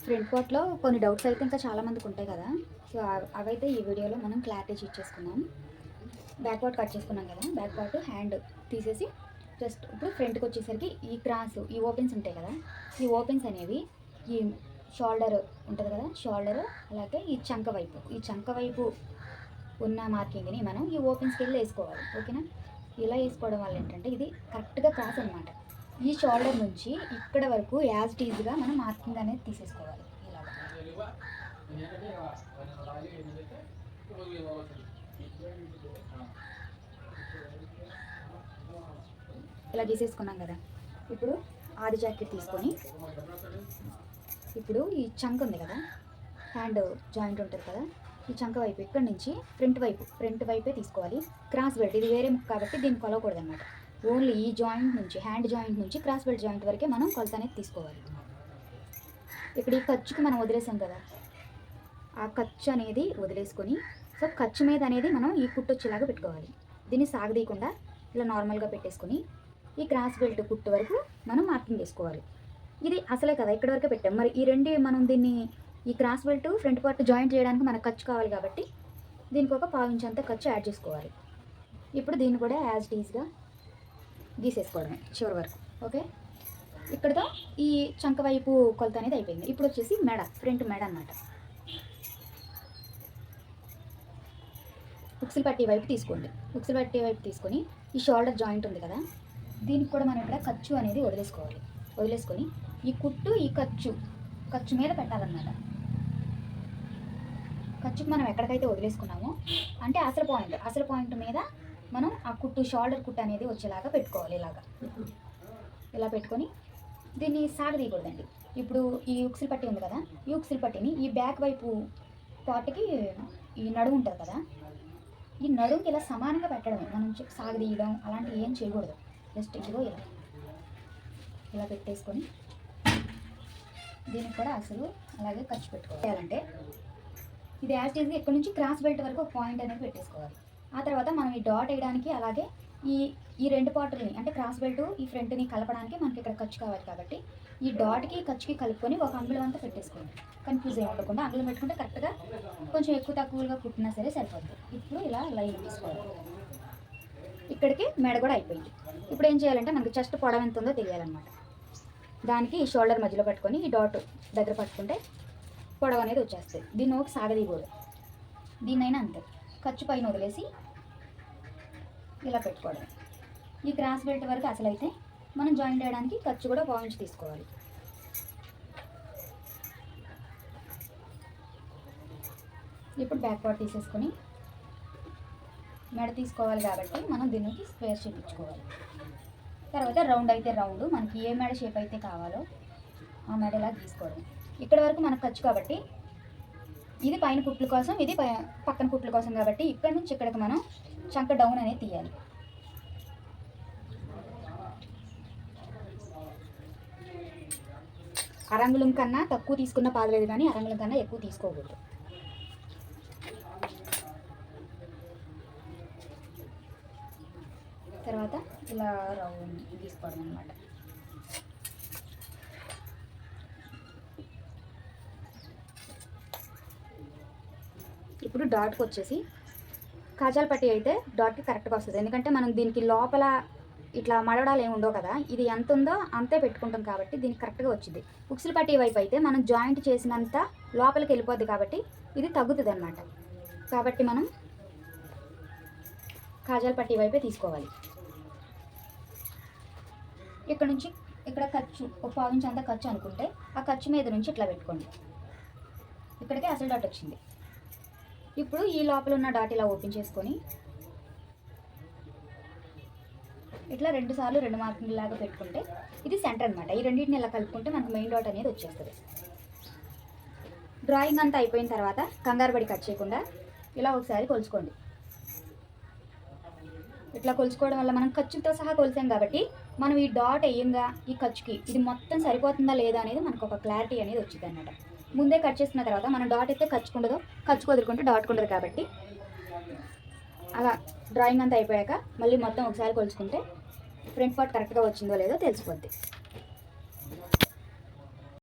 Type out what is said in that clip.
Front పార్ట్లో కొన్ని doubts అయితే ఇంకా చాలామందికి ఉంటాయి కదా. సో అవైతే ఈ వీడియోలో మనం క్లారిటీ చేసుకున్నాం. బ్యాక్ పార్ట్ కట్ చేసుకున్నాం కదా. బ్యాక్ పార్ట్ హ్యాండ్ తీసేసి జస్ట్ ఇప్పుడు ఫ్రంట్కి వచ్చేసరికి ఈ క్రాస్ ఈ ఓపెన్స్ ఉంటాయి కదా. ఈ ఓపెన్స్ అనేవి ఈ షోల్డర్ ఉంటుంది కదా, షోల్డర్ అలాగే ఈ చంక వైపు ఉన్న మార్కింగ్ని మనం ఈ ఓపెన్స్కి వెళ్ళి వేసుకోవాలి. ఓకేనా? ఇలా వేసుకోవడం వల్ల ఏంటంటే ఇది కరెక్ట్గా క్రాస్ అనమాట. ఈ షోల్డర్ నుంచి ఇక్కడ వరకు యాజ్ ఇట్ ఈజ్గా మనం మార్కింగ్ అనేది తీసేసుకోవాలి. ఇలా తీసేసుకున్నాం కదా. ఇప్పుడు ఆది జాకెట్ తీసుకొని ఇప్పుడు ఈ చంక్ ఉంది కదా, హ్యాండ్ జాయింట్ ఉంటుంది కదా, ఈ చంక వైపు ఇక్కడ నుంచి ఫ్రంట్ వైపే తీసుకోవాలి. క్రాస్ బెల్ట్ ఇది వేరే ముక్క కాబట్టి దీన్ని కొలవకూడదు అనమాట. ఓన్లీ ఈ జాయింట్ నుంచి హ్యాండ్ జాయింట్ నుంచి క్రాస్ బెల్ట్ జాయింట్ వరకే మనం కొలత అనేది తీసుకోవాలి. ఇప్పుడు ఈ ఖర్చుకి మనం వదిలేసాం కదా, ఆ ఖర్చు అనేది వదిలేసుకొని సో ఖర్చు మీద అనేది మనం ఈ కుట్టు వచ్చేలాగా పెట్టుకోవాలి. దీన్ని సాగదీయకుండా ఇలా నార్మల్గా పెట్టేసుకొని ఈ క్రాస్ బెల్ట్ కుట్టు వరకు మనం మార్కింగ్ చేసుకోవాలి. ఇది అసలే కదా ఇక్కడ వరకే పెట్టాం. మరి ఈ రెండు మనం దీన్ని ఈ cross belt front part joint చేయడానికి మనకు ఖర్చు కావాలి కాబట్టి దీనికి ఒక 1/4 ఇంచ్ అంతా ఖర్చు యాడ్ చేసుకోవాలి. ఇప్పుడు దీన్ని కూడా యాజ్ ఇట్ ఈజ్గా గీసేసుకోవడమే చివరి వరకు. ఓకే, ఇక్కడతో ఈ చంక వైపు కొలత అనేది అయిపోయింది. ఇప్పుడు వచ్చేసి ఫ్రంట్ మెడ అన్నమాట. ఉక్సులు పట్టీ వైపు తీసుకోండి. ఉక్సులు పట్టీ వైపు తీసుకొని ఈ షోల్డర్ జాయింట్ ఉంది కదా, దీనికి కూడా మనం ఇక్కడ ఖర్చు అనేది వదిలేసుకొని ఈ కుట్టు ఈ ఖర్చు మీద పెట్టాలన్నమాట. ఖర్చుకి మనం ఎక్కడికైతే వదిలేసుకున్నామో అంటే అసలు పాయింట్ మీద మనం ఆ కుట్టు షోల్డర్ కుట్టు అనేది వచ్చేలాగా పెట్టుకోవాలి. ఇలా పెట్టుకొని దీన్ని సాగదీయకూడదండి. ఇప్పుడు ఈ ఉక్సులు పట్టి ఉంది కదా, ఈ ఉక్సులు పట్టిని ఈ బ్యాక్ వైపు పార్ట్కి ఈ నడుము ఉంటుంది కదా, ఈ నడుముకి ఇలా సమానంగా పెట్టడమే. మనం సాగదీయడం అలాంటివి ఏం చేయకూడదు. జస్ట్ ఇదిగో ఇలా పెట్టేసుకొని దీనికి కూడా అసలు అలాగే ఖర్చు పెట్టుకోవాలంటే ఇది యాజ్ ఈజ్గా ఇక్కడ నుంచి క్రాస్ బెల్ట్ వరకు ఒక పాయింట్ అనేది పెట్టేసుకోవాలి. ఆ తర్వాత మనం ఈ డాట్ వేయడానికి అలాగే ఈ రెండు పార్టులని అంటే క్రాస్ బెల్ట్ ఈ ఫ్రంట్ని కలపడానికి మనకి ఇక్కడ ఖర్చు కావాలి కాబట్టి ఈ డాట్కి ఖర్చుకి కలుపుకొని ఒక అంగుళం అంతా పెట్టేసుకోండి. కన్ఫ్యూజ్ ఏమి ఉండకుండా అంగుళం పెట్టుకుంటే కరెక్ట్గా కొంచెం ఎక్కువ తక్కువగా కుట్టినా సరే సరిపోతుంది. ఇప్పుడు ఇలా లైన్ తీసుకోవాలి. ఇక్కడికి మెడ కూడా అయిపోయింది. ఇప్పుడు ఏం చేయాలంటే మనకి చెస్ట్ పొడవు ఎంత ఉందో తెలియాలన్నమాట. దానికి ఈ షోల్డర్ మధ్యలో పట్టుకొని ఈ డాట్ దగ్గర పట్టుకుంటే పొడవు అనేది వచ్చేస్తుంది. దీన్ని ఒక సాగదీయకూడదు. దీన్నైనా అంతే, ఖర్చు పైన వదిలేసి ఇలా పెట్టుకోవడం. ఈ క్రాస్ బెల్ట్ వరకు అసలు అయితే మనం జాయింట్ చేయడానికి ఖర్చు కూడా 1/4 ఇంచ్ తీసుకోవాలి. ఇప్పుడు బ్యాక్ పార్ట్ తీసేసుకొని మెడ తీసుకోవాలి కాబట్టి మనం దీనికి స్క్వేర్ చేయించుకోవాలి. తర్వాత రౌండ్ అయితే రౌండ్, మనకి ఏ మెడ షేప్ అయితే కావాలో ఆ మెడ ఇలా తీసుకోవడం. ఇక్కడ వరకు మనకు ఖర్చు కాబట్టి ఇది పైన కుట్ల కోసం, ఇది పక్కన కుట్ల కోసం కాబట్టి ఇక్కడ నుంచి ఇక్కడికి మనం చంక డౌన్ అనేది తీయాలి. అరంగుళం కన్నా తక్కువ తీసుకున్న పాదలేదు కానీ అరంగుళం కన్నా ఎక్కువ తీసుకోకూడదు. తర్వాత ఇలా రౌండ్ తీసుకోవడం అన్నమాట. ఇప్పుడు డాట్కి వచ్చేసి కాజాల పట్టి అయితే డాట్కి కరెక్ట్గా వస్తుంది. ఎందుకంటే మనం దీనికి లోపల ఇట్లా మడవడాలు ఏమి ఉండవు కదా, ఇది ఎంత ఉందో అంతే పెట్టుకుంటాం కాబట్టి దీనికి కరెక్ట్గా వచ్చింది. ఉక్సులు పట్టి వైపు అయితే మనం జాయింట్ చేసినంత లోపలికి వెళ్ళిపోద్ది కాబట్టి ఇది తగ్గుతుంది అన్నమాట. కాబట్టి మనం కాజాల పట్టి వైపే తీసుకోవాలి. ఇక్కడ నుంచి ఇక్కడ ఖర్చు ఒక 1/4 ఇంచ్ అంతా ఖర్చు అనుకుంటే ఆ ఖర్చు మీద నుంచి ఇట్లా పెట్టుకోండి. ఇక్కడికే అసలు డాట్ వచ్చింది. ఇప్పుడు ఈ లోపల ఉన్న డాట్ ఇలా ఓపెన్ చేసుకొని ఇట్లా 2 సార్లు 2 మార్కింగ్ లాగా పెట్టుకుంటే ఇది సెంటర్ అనమాట. ఈ రెండింటిని ఇలా కలుపుకుంటే మనకు మెయిన్ డాట్ అనేది వచ్చేస్తుంది. డ్రాయింగ్ అంతా అయిపోయిన తర్వాత కంగారు పడి కట్ చేయకుండా ఇలా ఒకసారి కొలుచుకోండి. ఇట్లా కొలుచుకోవడం వల్ల మనం ఖర్చుతో సహా కొలిసాం కాబట్టి మనం ఈ డాట్ వేయంగా ఈ ఖర్చుకి ఇది మొత్తం సరిపోతుందా లేదా అనేది మనకు ఒక క్లారిటీ అనేది వచ్చింది అనమాట. ముందే కట్ చేసుకున్న తర్వాత మనం డాట్ అయితే ఖర్చుకుండదు, ఖర్చు కుదురుకుంటే డాట్ ఉండదు కాబట్టి అలా డ్రాయింగ్ అంతా అయిపోయాక మళ్ళీ మొత్తం ఒకసారి కొలుచుకుంటే ఫ్రంట్ పార్ట్ కరెక్ట్గా వచ్చిందో లేదో తెలిసిపోద్ది.